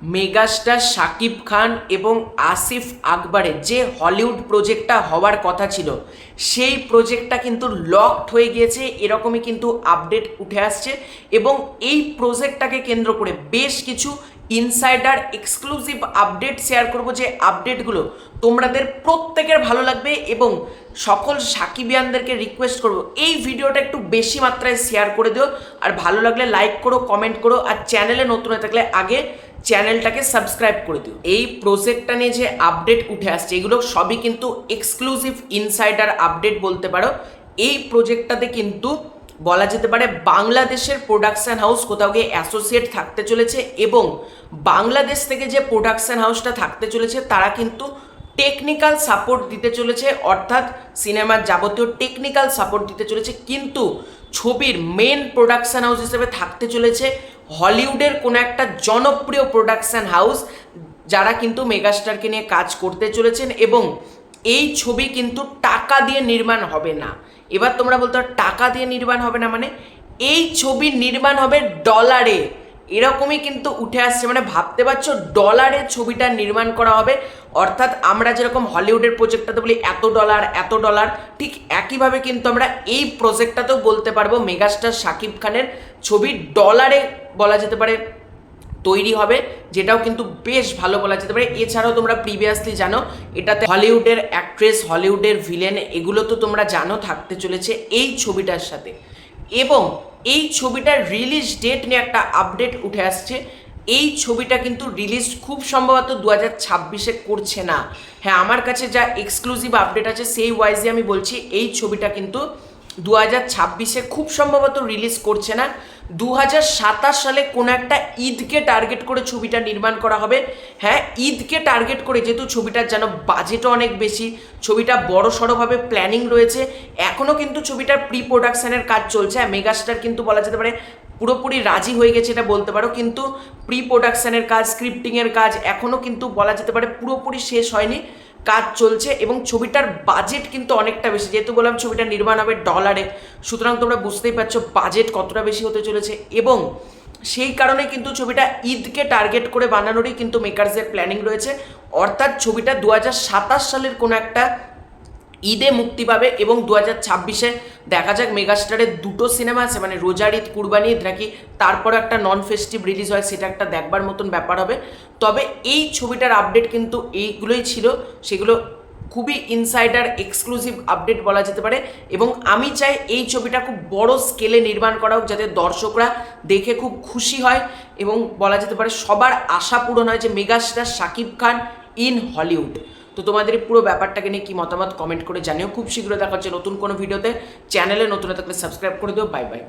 Megastar Shakib Khan এবং আসিফ আকবরের যে হলিউড প্রজেক্টটা হওয়ার কথা ছিল সেই প্রজেক্টটা কিন্তু লকড হয়ে গিয়েছে, এরকমই কিন্তু আপডেট উঠে আসছে। এবং এই প্রজেক্টটাকে কেন্দ্র করে বেশ কিছু ইনসাইডার এক্সক্লুসিভ আপডেট শেয়ার করব, যে আপডেটগুলো তোমাদের প্রত্যেকের ভালো লাগবে। এবং সকল সাকিবিয়ানদেরকে রিকোয়েস্ট করব এই ভিডিওটা একটু বেশি মাত্রায় শেয়ার করে দিও, আর ভালো লাগলে লাইক করো, কমেন্ট করো, আর চ্যানেলে নতুন হয়ে থাকলে আগে চ্যানেলটাকে সাবস্ক্রাইব করে দিও। এই প্রজেক্টটা নিয়ে যে আপডেট উঠে আসছে এগুলো সবই কিন্তু এক্সক্লুসিভ ইনসাইডার আপডেট বলতে পারো। এই প্রজেক্টটাতে কিন্তু বলা যেতে পারে বাংলাদেশের প্রোডাকশন হাউস কোথাও গিয়ে অ্যাসোসিয়েট থাকতে চলেছে, এবং বাংলাদেশ থেকে যে প্রোডাকশন হাউসটা থাকতে চলেছে তারা কিন্তু টেকনিক্যাল সাপোর্ট দিতে চলেছে, অর্থাৎ সিনেমার যাবতীয় টেকনিক্যাল সাপোর্ট দিতে চলেছে। কিন্তু ছবির মেন প্রোডাকশন হাউস হিসেবে থাকতে চলেছে হলিউডের কোনো একটা জনপ্রিয় প্রোডাকশন হাউস, যারা কিন্তু মেগাস্টারকে নিয়ে কাজ করতে চলেছেন। এবং এই ছবি কিন্তু টাকা দিয়ে নির্মাণ হবে না। এবার তোমরা বলতে পারো টাকা দিয়ে নির্মাণ হবে না মানে, এই ছবির নির্মাণ হবে ডলারে, এরকমই কিন্তু উঠে আসছে। মানে ভাবতে পারছো ডলারে ছবিটা নির্মাণ করা হবে। অর্থাৎ আমরা যেরকম হলিউডের প্রজেক্টটাতে বলি এত ডলার, ঠিক একইভাবে কিন্তু আমরা এই প্রজেক্টটাতেও বলতে পারবো মেগাস্টার শাকিব খানের ছবি ডলারে বলা যেতে পারে তৈরি হবে, যেটাও কিন্তু বেশ ভালো বলা যেতে পারে। এছাড়াও তোমরা প্রিভিয়াসলি জানো এটাতে হলিউডের অ্যাক্ট্রেস, হলিউডের ভিলেন, এগুলো তো তোমরা জানো থাকতে চলেছে এই ছবিটার সাথে। এবং এই ছবিটার রিলিজ ডেট নিয়ে একটা আপডেট উঠে আসছে। এই ছবিটা কিন্তু রিলিজ খুব সম্ভবত 2026-এ করছে না। হ্যাঁ, আমার কাছে যা এক্সক্লুসিভ আপডেট আছে সেই ওয়াইজে আমি বলছি এই ছবিটা কিন্তু 2026-এ খুব সম্ভবত রিলিজ করছে না। 2027 সালে কোনো একটা ঈদকে টার্গেট করে ছবিটা নির্মাণ করা হবে। হ্যাঁ, ঈদকে টার্গেট করে, যেহেতু ছবিটার যেন বাজেটও অনেক বেশি, ছবিটা বড় সড়োভাবে প্ল্যানিং রয়েছে। এখনও কিন্তু ছবিটার প্রি প্রোডাকশানের কাজ চলছে। হ্যাঁ, মেগাস্টার কিন্তু বলা যেতে পারে পুরোপুরি রাজি হয়ে গেছে এটা বলতে পারো, কিন্তু প্রি প্রোডাকশানের কাজ, স্ক্রিপ্টিংয়ের কাজ এখনও কিন্তু বলা যেতে পারে পুরোপুরি শেষ হয়নি, কাজ চলছে। এবং ছবিটার বাজেট কিন্তু অনেকটা বেশি, যেহেতু বললাম ছবিটা নির্মাণ হবে ডলারে, সুতরাং তোমরা বুঝতেই পারছো বাজেট কতটা বেশি হতে চলেছে। এবং সেই কারণে কিন্তু ছবিটা ঈদকে টার্গেট করে বানানোরই কিন্তু মেকার্সের প্ল্যানিং রয়েছে। অর্থাৎ ছবিটা 2027 সালের কোনো একটা ঈদে মুক্তি পাবে। এবং 2026-এ দেখা যাক, মেগাস্টারের দুটো সিনেমা আছে, মানে রোজার ঈদ, কুরবানি ঈদ, নাকি তারপর একটা নন ফেস্টিভ রিলিজ হয়, সেটা একটা দেখবার মতন ব্যাপার হবে। তবে এই ছবিটার আপডেট কিন্তু এইগুলোই ছিল, সেগুলো খুবই ইনসাইডার এক্সক্লুসিভ আপডেট বলা যেতে পারে। এবং আমি চাই এই ছবিটা খুব বড় স্কেলে নির্মাণ করা হোক, যাতে দর্শকরা দেখে খুব খুশি হয় এবং বলা যেতে পারে সবার আশা পূরণ হয় যে megastar Shakib Khan in Hollywood. তো তোমাদের এই পুরো ব্যাপারটাকে নিয়ে কি মতামত কমেন্ট করে জানিও। খুব শীঘ্র দেখা হচ্ছে নতুন কোনো ভিডিওতে। চ্যানেলে নতুন থাকলে সাবস্ক্রাইব করে দিও। Bye bye.